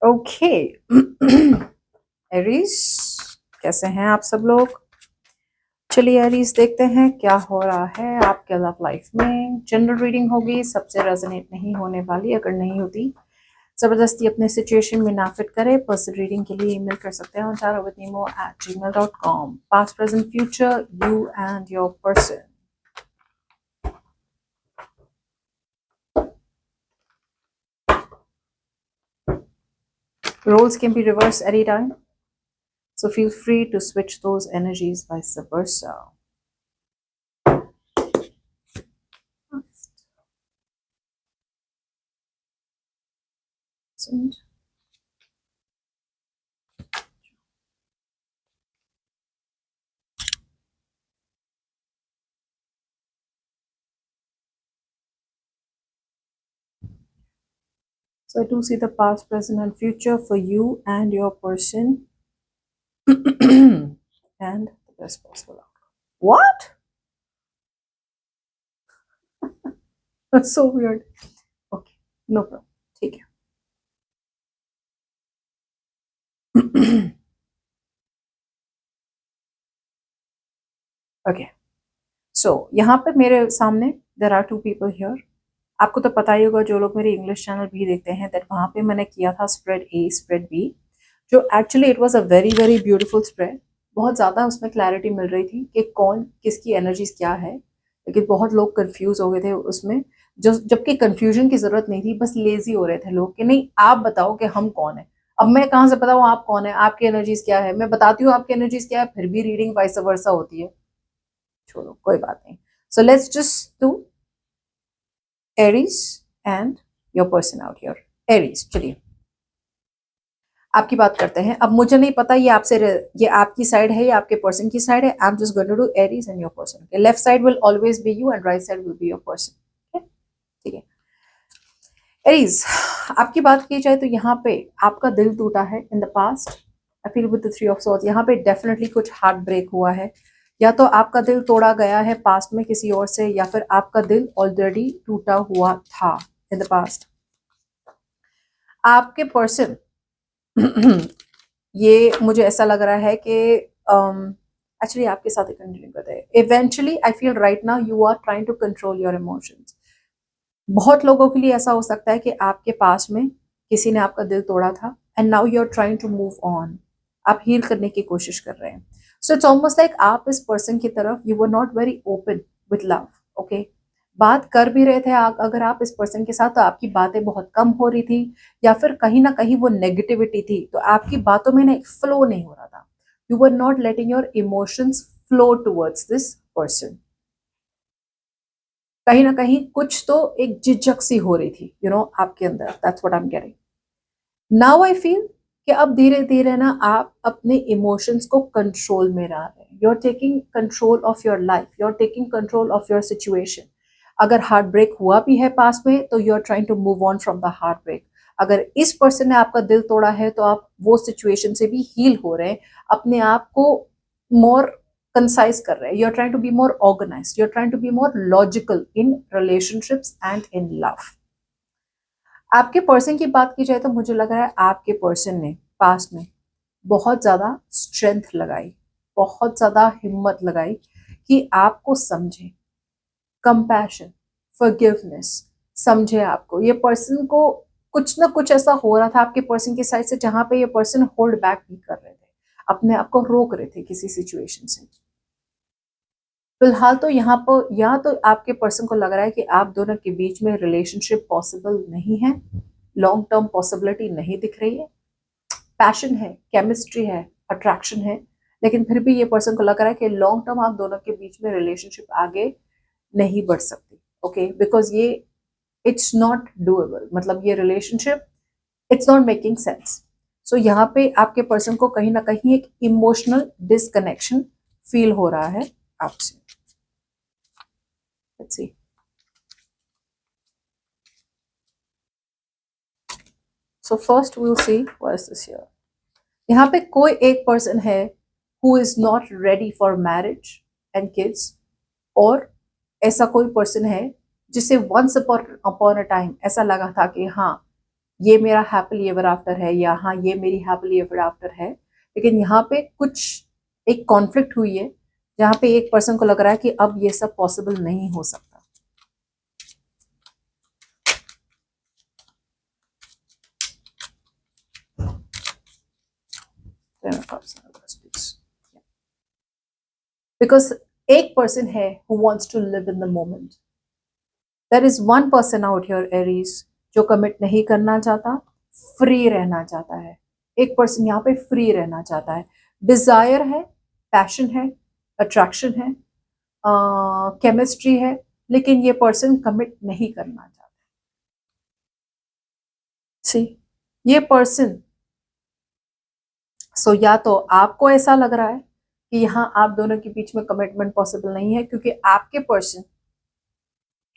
Okay. Aries, कैसे हैं आप सब लोग? चलिए एरीज देखते हैं क्या हो रहा है आपके लव लाइफ में। जनरल रीडिंग होगी, सबसे रेजोनेट नहीं होने वाली। अगर नहीं होती जबरदस्ती अपने सिचुएशन में ना फिट करें। पर्सनल रीडिंग के लिए ईमेल कर सकते हैं tarotwithnemo@gmail.com। Past present future, you and your person. Roles can be reversed anytime, so feel free to switch those energies vice versa. So I do see the past, present, and future for you and your person, and the best possible outcome. What? That's so weird. Okay, no problem. ठीक है. Okay. So यहाँ पे मेरे सामने there are two people here. आपको तो पता ही होगा, जो लोग मेरे इंग्लिश चैनल भी देखते हैं, दैट वहाँ पे मैंने किया था स्प्रेड ए स्प्रेड बी, जो actually it was a very very beautiful spread. बहुत ज़्यादा उसमें क्लैरिटी मिल रही थी कि कौन किसकी एनर्जीज क्या है, लेकिन बहुत लोग कंफ्यूज हो गए थे उसमें, जो जबकि कंफ्यूजन की ज़रूरत नहीं थी, बस लेजी हो रहे थे लोग कि नहीं आप बताओ कि हम कौन है। अब मैं कहाँ से बताऊँ आप कौन है, आपकी एनर्जीज क्या है। मैं बताती हूँ आपकी एनर्जीज क्या है, फिर भी रीडिंग वाइस वर्सा होती है। छोड़ो, कोई बात नहीं। So let's just do Aries and your person out here. Aries, चलिए आपकी बात करते हैं। अब मुझे नहीं पता ये आपसे, ये आपकी साइड है या आपके पर्सन की साइड है। I am just going to do Aries and your person. Left side will always be you and right side will be your person. ठीक है एरीज, आपकी बात की जाए तो यहाँ पे आपका दिल टूटा है इन the past. I feel with the three of swords, यहाँ पे डेफिनेटली कुछ हार्ट ब्रेक हुआ है। या तो आपका दिल तोड़ा गया है पास्ट में किसी और से, या फिर आपका दिल ऑलरेडी टूटा हुआ था इन द पास्ट। आपके पर्सन ये मुझे ऐसा लग रहा है कि एक्चुअली आपके साथ ही कंटिन्यू करते हैं। Eventually I feel right now you are trying to control your emotions. बहुत लोगों के लिए ऐसा हो सकता है कि आपके पास में किसी ने आपका दिल तोड़ा था and now you are trying to move on. आप हील करने की कोशिश कर रहे हैं। सो इट्स ऑलमोस्ट लाइक आप इस पर्सन की तरफ you were not very open with love. Okay, बात कर भी रहे थे अगर आप इस पर्सन के साथ, तो आपकी बातें बहुत कम हो रही थी, या फिर कहीं ना कहीं वो नेगेटिविटी थी, तो आपकी बातों में ना एक फ्लो नहीं हो रहा था। You were not letting your emotions flow towards this person. कहीं ना कहीं कुछ तो एक झिझक सी हो रही थी आपके अंदर। That's what I am getting. Now I feel कि अब धीरे धीरे ना आप अपने इमोशंस को कंट्रोल में ला रहे हैं। You are taking control of your life, you are taking control of your situation. अगर हार्ट ब्रेक हुआ भी है पास में, तो you are trying to move on from the heart break. अगर इस पर्सन ने आपका दिल तोड़ा है, तो आप वो सिचुएशन से भी हील हो रहे हैं, अपने आप को मोर कंसाइज कर रहे हैं। You are trying to be more organized, you are trying to be more logical in relationships and in love. आपके पर्सन की बात की जाए तो मुझे लग रहा है आपके पर्सन ने पास्ट में बहुत ज्यादा स्ट्रेंथ लगाई, बहुत ज्यादा हिम्मत लगाई कि आपको समझे। कंपैशन, फॉरगिवनेस, समझे आपको। ये पर्सन को कुछ ना कुछ ऐसा हो रहा था आपके पर्सन की साइड से, जहां पे ये पर्सन होल्ड बैक नहीं कर रहे थे, अपने आप को रोक रहे थे किसी सिचुएशन से। फिलहाल तो यहाँ पर या तो आपके पर्सन को लग रहा है कि आप दोनों के बीच में रिलेशनशिप पॉसिबल नहीं है, लॉन्ग टर्म पॉसिबिलिटी नहीं दिख रही है। पैशन है, केमिस्ट्री है, अट्रैक्शन है, लेकिन फिर भी ये पर्सन को लग रहा है कि लॉन्ग टर्म आप दोनों के बीच में रिलेशनशिप आगे नहीं बढ़ सकती। ओके, बिकॉज ये इट्स नॉट डूएबल, मतलब ये relationship it's not making sense. So यहाँ पे आपके पर्सन को कहीं ना कहीं एक इमोशनल डिसकनेक्शन फील हो रहा है आपसे। Let's see. So first we will see what is this here. यहाँ पे कोई एक पर्सन है who is not ready for marriage and kids, और ऐसा कोई पर्सन है जिसे वंस अपॉन अ टाइम ऐसा लगा था कि हाँ ये मेरा हैप्पीली एवर आफ्टर है या हाँ ये मेरी हैप्पीली एवर आफ्टर है, लेकिन यहाँ पे कुछ एक कॉन्फ्लिक्ट हुई है जहाँ पे एक पर्सन को लग रहा है कि अब ये सब पॉसिबल नहीं हो सकता। बिकॉज एक पर्सन है who wants to live in the moment. There is one person out here Aries जो कमिट नहीं करना चाहता, फ्री रहना चाहता है। एक पर्सन यहाँ पे फ्री रहना चाहता है, डिजायर है, पैशन है, अट्रैक्शन है, केमिस्ट्री है, लेकिन ये पर्सन कमिट नहीं करना चाहता। सी ये पर्सन या तो आपको ऐसा लग रहा है कि यहाँ आप दोनों के बीच में कमिटमेंट पॉसिबल नहीं है क्योंकि आपके पर्सन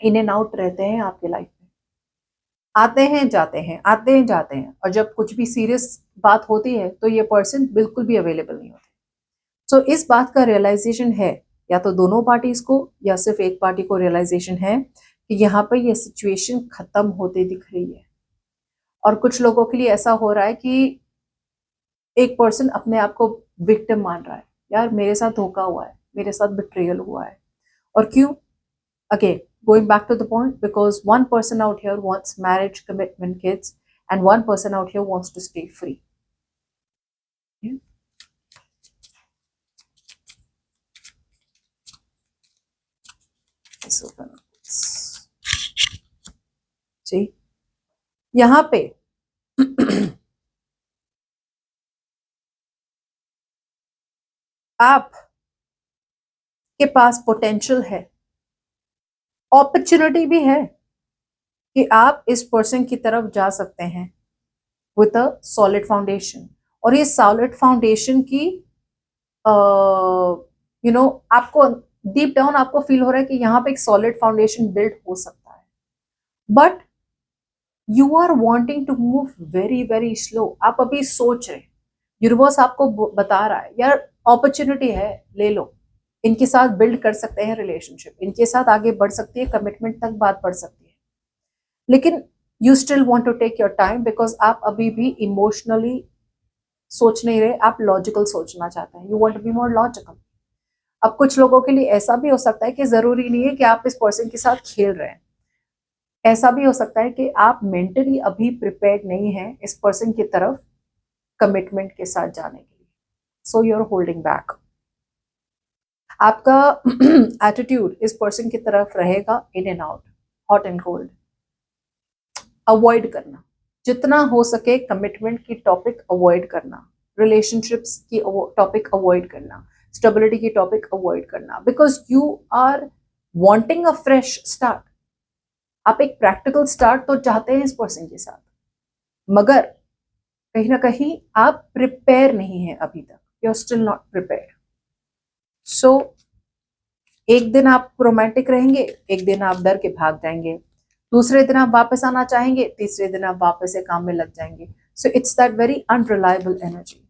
इन एंड आउट रहते हैं आपके लाइफ में, आते हैं जाते हैं, आते हैं जाते हैं, और जब कुछ भी सीरियस बात होती है तो ये पर्सन बिल्कुल भी अवेलेबल नहीं होते। इस बात का रियलाइजेशन है, या तो दोनों पार्टीज को या सिर्फ एक पार्टी को रियलाइजेशन है कि यहाँ पर ये सिचुएशन खत्म होते दिख रही है। और कुछ लोगों के लिए ऐसा हो रहा है कि एक पर्सन अपने आप को विक्टिम मान रहा है, यार मेरे साथ धोखा हुआ है, मेरे साथ बिट्रेयल हुआ है। और क्यों? Again going back to the point, because one person out here wants marriage, commitment, kids, and one person out here wants to stay free. Yeah. जी यहाँ पे आप के पास पोटेंशियल है, अपॉर्चुनिटी भी है कि आप इस पर्सन की तरफ जा सकते हैं विद अ सॉलिड फाउंडेशन। और ये सॉलिड फाउंडेशन की आपको डीप डाउन आपको फील हो रहा है कि यहाँ पे एक सॉलिड फाउंडेशन बिल्ड हो सकता है, but you are wanting to move very very slow. आप अभी सोच रहे, यूनिवर्स आपको बता रहा है यार अपॉर्चुनिटी है, ले लो, इनके साथ बिल्ड कर सकते हैं रिलेशनशिप, इनके साथ आगे बढ़ सकती है, कमिटमेंट तक बात बढ़ सकती है, लेकिन you still want to take your time because आप अभी भी इमोशनली सोच नहीं रहे, आप लॉजिकल सोचना चाहते हैं, you want to be more logical. अब कुछ लोगों के लिए ऐसा भी हो सकता है कि जरूरी नहीं है कि आप इस पर्सन के साथ खेल रहे हैं, ऐसा भी हो सकता है कि आप मेंटली अभी प्रिपेयर्ड नहीं है इस पर्सन की तरफ कमिटमेंट के साथ जाने के लिए, so you are holding back. आपका एटीट्यूड इस पर्सन की तरफ रहेगा in and out, hot and cold, avoid करना, जितना हो सके कमिटमेंट की टॉपिक अवॉइड करना, रिलेशनशिप्स की टॉपिक अवॉइड करना, स्टेबिलिटी की टॉपिक अवॉइड करना, because you are wanting a fresh start. आप एक प्रैक्टिकल स्टार्ट तो चाहते हैं इस पर्सन के साथ, मगर कहीं ना कहीं आप प्रिपेयर नहीं है अभी तक, you are still not prepare. So एक दिन आप रोमांटिक रहेंगे, एक दिन आप डर के भाग जाएंगे, दूसरे दिन आप वापस आना चाहेंगे, तीसरे दिन आप वापस से काम में लग जाएंगे। So it's that very unreliable energy.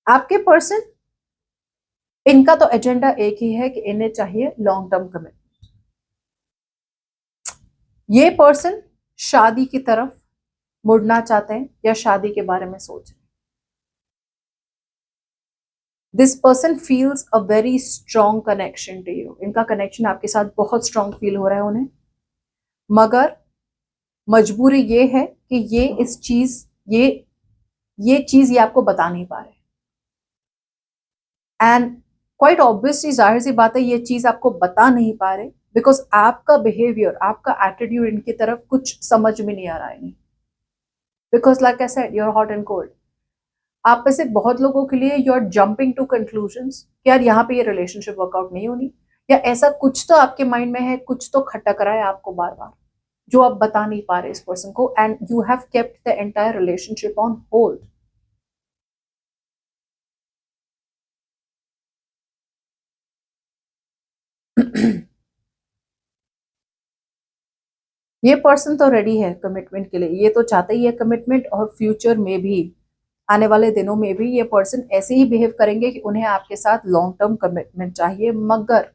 आपके पर्सन, इनका तो एजेंडा एक ही है कि इन्हें चाहिए लॉन्ग टर्म कमिटमेंट। ये पर्सन शादी की तरफ मुड़ना चाहते हैं या शादी के बारे में सोच रहे हैं। This person feels a very strong connection to you. इनका कनेक्शन आपके साथ बहुत स्ट्रॉन्ग फील हो रहा है उन्हें, मगर मजबूरी ये है कि ये इस चीज ये चीज ये आपको बता नहीं पा रहे। एंड क्वाइट ऑब्वियसली जाहिर सी बात है ये चीज आपको बता नहीं पा रहे बिकॉज आपका बिहेवियर, आपका एटीट्यूड इनकी तरफ कुछ समझ में नहीं आ रहा है। Because like I said, you are hot and cold. आप में से बहुत लोगों के लिए you are jumping to conclusions कि यार यहाँ पे ये रिलेशनशिप वर्कआउट नहीं होनी, या ऐसा कुछ तो आपके माइंड में है, कुछ तो खटक रहा है आपको बार बार जो आप बता नहीं पा रहे इस पर्सन को, and you have kept the entire relationship on hold. ये पर्सन तो रेडी है कमिटमेंट के लिए, ये तो चाहते ही है कमिटमेंट, और फ्यूचर में भी, आने वाले दिनों में भी ये पर्सन ऐसे ही बिहेव करेंगे कि उन्हें आपके साथ लॉन्ग टर्म कमिटमेंट चाहिए। मगर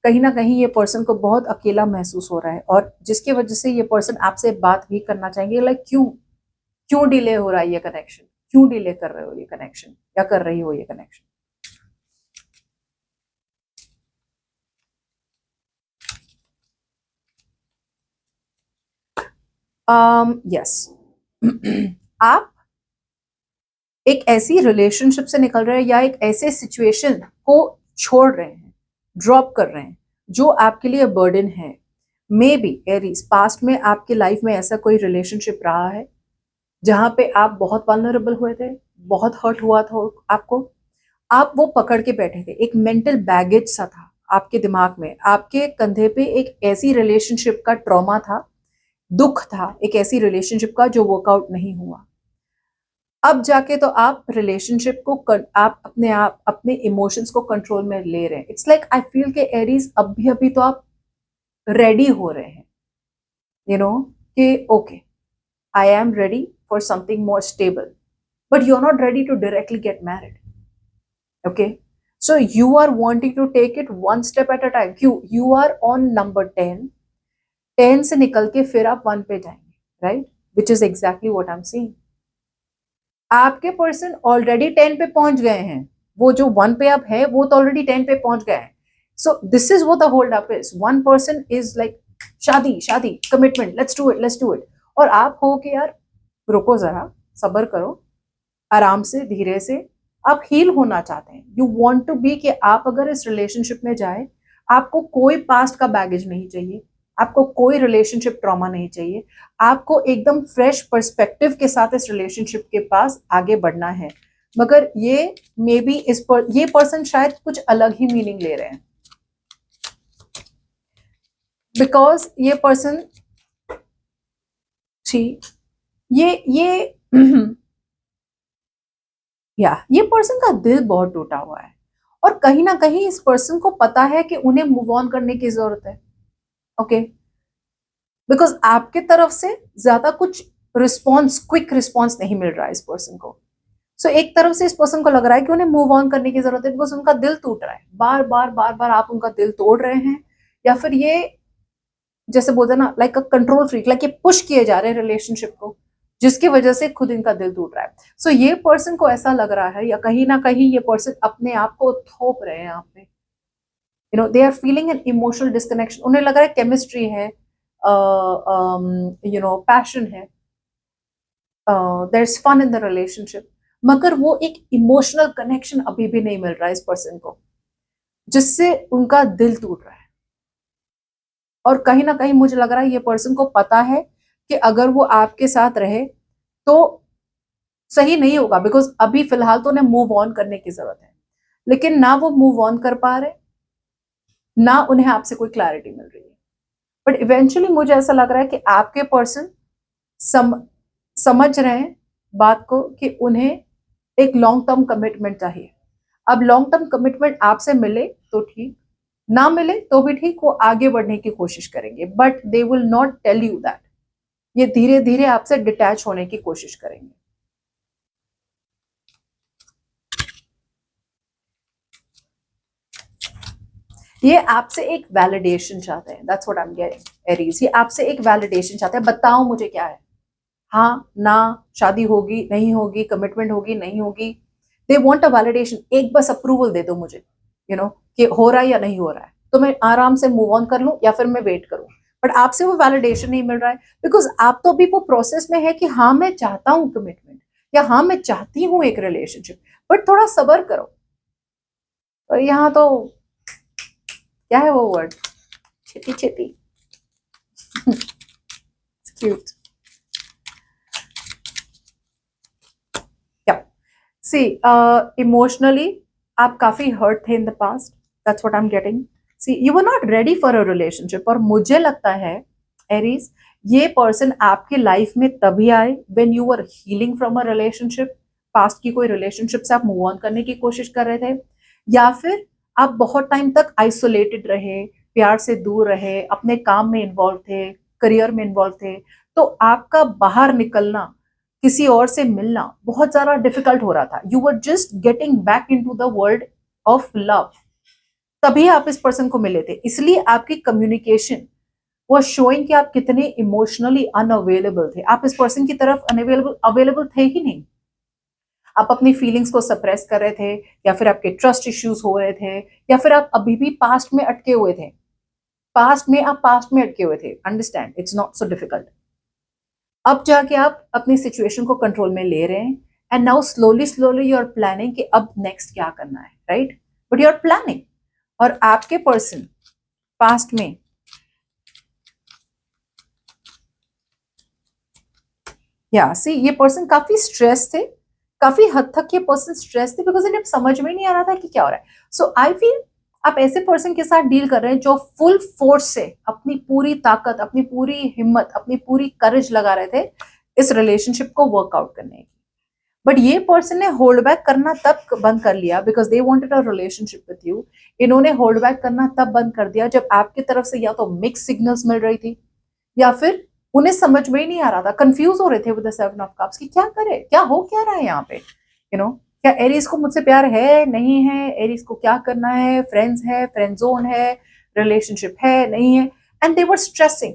कहीं ना कहीं ये पर्सन को बहुत अकेला महसूस हो रहा है, और जिसकी वजह से ये पर्सन आपसे बात भी करना चाहेंगे, लाइक क्यों क्यों डिले हो रहा है ये कनेक्शन, क्यों डिले कर रहे हो ये कनेक्शन, या कर रही हो ये कनेक्शन। यस आप एक ऐसी रिलेशनशिप से निकल रहे हैं, या एक ऐसे सिचुएशन को छोड़ रहे हैं, ड्रॉप कर रहे हैं, जो आपके लिए बर्डन है। मे बी एरीज पास्ट में आपके लाइफ में ऐसा कोई रिलेशनशिप रहा है जहां पे आप बहुत वल्नरेबल हुए थे, बहुत हर्ट हुआ था आपको, आप वो पकड़ के बैठे थे, एक मेंटल बैगेज सा था आपके दिमाग में, आपके कंधे पे एक ऐसी रिलेशनशिप का ट्रॉमा था, दुख था एक ऐसी रिलेशनशिप का जो वर्कआउट नहीं हुआ। अब जाके तो आप रिलेशनशिप को आप अपने इमोशंस को कंट्रोल में ले रहे हैं। इट्स लाइक आई फील के एरीज अभी अभी तो आप रेडी हो रहे हैं, यू नो, कि okay I am ready for something more stable, but you're not ready to directly get married. Okay, so you are wanting to take it one step at a time. क्यों? You are on number 10, 10 से निकल के फिर आप 1 पे जाएंगे, right? Which is exactly what I'm saying. आपके person already 10 पे पहुंच गए हैं, वो जो 1 पे अब है वो तो ऑलरेडी 10 पे पहुंच गए हैं। So this is what the hold up is. One person is like शादी शादी कमिटमेंट, लेट्स डू इट, और आप हो कि यार रुको जरा, सब्र करो, आराम से धीरे से, आप हील होना चाहते हैं। यू वांट टू बी कि आप अगर इस रिलेशनशिप में जाए, आपको कोई पास्ट का बैगेज नहीं चाहिए, आपको कोई रिलेशनशिप ट्रॉमा नहीं चाहिए, आपको एकदम फ्रेश पर्सपेक्टिव के साथ इस रिलेशनशिप के पास आगे बढ़ना है। मगर ये मे बी ये पर्सन शायद कुछ अलग ही मीनिंग ले रहे हैं, बिकॉज ये पर्सन ये ये पर्सन का दिल बहुत टूटा हुआ है, और कहीं ना कहीं इस पर्सन को पता है कि उन्हें मूव ऑन करने की जरूरत है। ओके, बिकॉज आपके तरफ से ज्यादा कुछ क्विक रिस्पॉन्स नहीं मिल रहा है इस पर्सन को। सो एक तरफ से इस पर्सन को लग रहा है कि उन्हें मूव ऑन करने की जरूरत है, बिकॉज उनका दिल टूट रहा है, बार बार बार बार आप उनका दिल तोड़ रहे हैं, या फिर ये जैसे बोलते हैं ना, like a control freak, like ये पुश किए जा रहे हैं रिलेशनशिप को, जिसकी वजह से खुद इनका दिल टूट रहा है। सो ये पर्सन को ऐसा लग रहा है, या कहीं ना कहीं ये पर्सन अपने आप को थोप रहे हैं आप पे, you know, they are feeling an emotional disconnection. उन्हें लग रहा है केमिस्ट्री है, यू नो, पैशन है, there is fun in the relationship, मगर वो एक इमोशनल कनेक्शन अभी भी नहीं मिल रहा है इस पर्सन को, जिससे उनका दिल टूट रहा है। और कहीं ना कहीं मुझे लग रहा है ये पर्सन को पता है कि अगर वो आपके साथ रहे तो सही नहीं होगा, बिकॉज अभी फिलहाल तो उन्हें मूव ऑन करने की जरूरत है, लेकिन ना वो मूव ऑन कर पा रहे, ना उन्हें आपसे कोई क्लैरिटी मिल रही है। बट इवेंचुअली मुझे ऐसा लग रहा है कि आपके पर्सन समझ रहे हैं बात को कि उन्हें एक लॉन्ग टर्म कमिटमेंट चाहिए। अब लॉन्ग टर्म कमिटमेंट आपसे मिले तो ठीक, ना मिले तो भी ठीक, वो आगे बढ़ने की कोशिश करेंगे, but they will not tell you that. ये धीरे धीरे आपसे डिटैच होने की कोशिश करेंगे। ये आपसे एक वैलिडेशन चाहते हैं, that's what I am getting Aries. ये आपसे एक वैलिडेशन चाहते हैं, बताओ मुझे क्या है, हाँ ना, शादी होगी नहीं होगी, कमिटमेंट होगी नहीं होगी, दे वांट अ वैलिडेशन। एक बस अप्रूवल दे दो मुझे, यू नो, कि हो रहा है या नहीं हो रहा है, तो मैं आराम से मूव ऑन कर लूं या फिर मैं वेट करूं। बट आपसे वो वैलिडेशन नहीं मिल रहा है, बिकॉज आप तो अभी वो प्रोसेस में है कि हाँ मैं चाहता हूं कमिटमेंट, या हाँ मैं चाहती हूँ एक रिलेशनशिप, बट थोड़ा सब्र करो। और यहाँ तो क्या है वो वर्ड, छेती छेती क्यूट। सी इमोशनली आप काफी हर्ट थे in the past, that's what I am getting. See you were not ready for a relationship, और मुझे लगता है एरीज ये पर्सन आपके लाइफ में तभी आए when you were healing from a relationship, past की कोई रिलेशनशिप से आप मूव ऑन करने की कोशिश कर रहे थे, या फिर आप बहुत टाइम तक आइसोलेटेड रहे, प्यार से दूर रहे, अपने काम में इन्वॉल्व थे, करियर में इन्वॉल्व थे, तो आपका बाहर निकलना, किसी और से मिलना बहुत ज्यादा डिफिकल्ट हो रहा था. You were just getting back into the world of love. तभी आप इस पर्सन को मिले थे. इसलिए आपकी कम्युनिकेशन वो शोइंग कि आप कितने इमोशनली अनअवेलेबल थे. आप इस पर्सन की तरफ अवेलेबल थे ही नहीं. आप अपनी फीलिंग्स को सप्रेस कर रहे थे, या फिर आपके ट्रस्ट इश्यूज हो रहे थे, या फिर आप अभी भी पास्ट में अटके हुए थे. पास्ट में अटके हुए थे. Understand, it's not so difficult. अब जाके आप अपनी सिचुएशन को कंट्रोल में ले रहे हैं. And now slowly you are planning कि अब नेक्स्ट क्या करना है. Right, but you are planning. और आपके पर्सन पास्ट में सी ये पर्सन काफी स्ट्रेस थे, काफी हद तक ये पर्सन स्ट्रेस थे, बिकॉज इन्हें समझ में नहीं आ रहा था कि क्या हो रहा है. सो आई फील आप ऐसे पर्सन के साथ डील कर रहे हैं जो फुल फोर्स से अपनी पूरी ताकत, अपनी पूरी हिम्मत, अपनी पूरी करेज लगा रहे थे इस रिलेशनशिप को वर्कआउट करने की. बट ये पर्सन ने होल्ड बैक करना तब बंद कर लिया because they wanted a relationship with you. इन्होंने होल्ड बैक करना तब बंद कर दिया जब आपकी तरफ से या तो मिक्स सिग्नल्स मिल रही थी, या फिर उन्हें समझ में ही नहीं आ रहा था, कंफ्यूज हो रहे थे with the seven of cups कि क्या करे, क्या हो क्या रहा है यहाँ पे. क्या एरीज को मुझसे प्यार है, नहीं है, एरीज को क्या करना है, फ्रेंड्स है, फ्रेंड जोन है, रिलेशनशिप है, नहीं है. And they were stressing.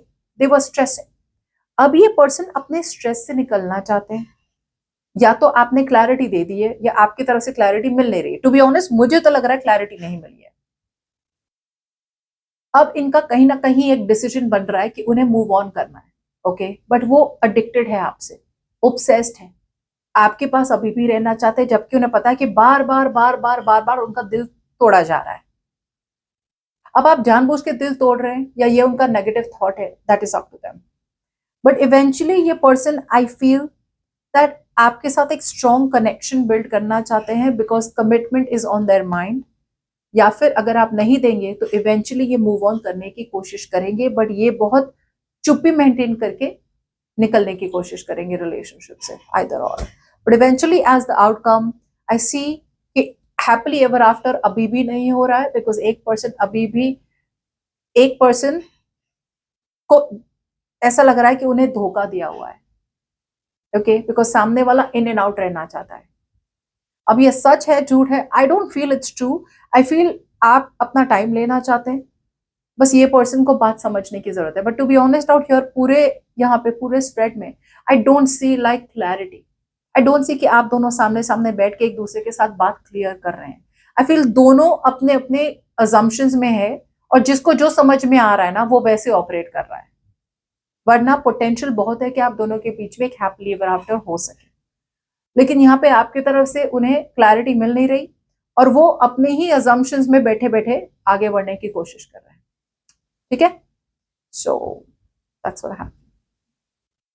अब ये पर्सन अपने स्ट्रेस से निकलना चाहते हैं. या तो आपने क्लैरिटी दे दी है, या आपकी तरफ से क्लैरिटी मिल नहीं रही. टू बी ऑनेस्ट मुझे तो लग रहा है क्लैरिटी नहीं मिली है. अब इनका कहीं ना कहीं एक डिसीजन बन रहा है कि उन्हें मूव ऑन करना है. ओके, बट वो अडिक्टेड है आपसे, ऑब्सेस्ड है, आपके पास अभी भी रहना चाहते हैं, जबकि उन्हें पता है कि बार बार उनका दिल तोड़ा जा रहा है. अब आप जानबूझ के दिल तोड़ रहे हैं, या ये उनका नेगेटिव थॉट है, that is up to them. But eventually ये पर्सन, आई फील दैट आपके साथ एक स्ट्रॉन्ग कनेक्शन बिल्ड करना चाहते हैं, because commitment is on their mind. या फिर अगर आप नहीं देंगे तो इवेंचुअली ये मूव ऑन करने की कोशिश करेंगे, बट ये बहुत चुप्पी मेंटेन करके निकलने की कोशिश करेंगे रिलेशनशिप से, either or. But eventually as the outcome I see कि हैप्पीली एवर आफ्टर अभी भी नहीं हो रहा है, बिकॉज एक पर्सन को ऐसा लग रहा है कि उन्हें धोखा दिया हुआ है. ओके, बिकॉज सामने वाला इन एंड आउट रहना चाहता है. अब ये सच है, झूठ है, I don't feel it's true. I feel आप अपना टाइम लेना चाहते हैं. बस ये पर्सन को बात समझने की जरूरत है. But to be honest out here, यहाँ पे पूरे स्प्रेड में I don't see like clarity. I don't see कि आप दोनों सामने सामने बैठ के एक दूसरे के साथ बात क्लियर कर रहे हैं. आई फील दोनों अपने अपने अजम्पशंस में है, और जिसको जो समझ में आ रहा है ना वो वैसे ऑपरेट कर रहा है. वरना पोटेंशियल बहुत है कि आप दोनों के बीच में एक हैप्पीली एवर आफ्टर हो सके. लेकिन यहाँ पे आपकी तरफ से उन्हें क्लैरिटी मिल नहीं रही, और वो अपने ही अजम्पशंस में बैठे बैठे आगे बढ़ने की कोशिश कर रहे हैं. ठीक है, सो दैट्स व्हाट हैपेंड.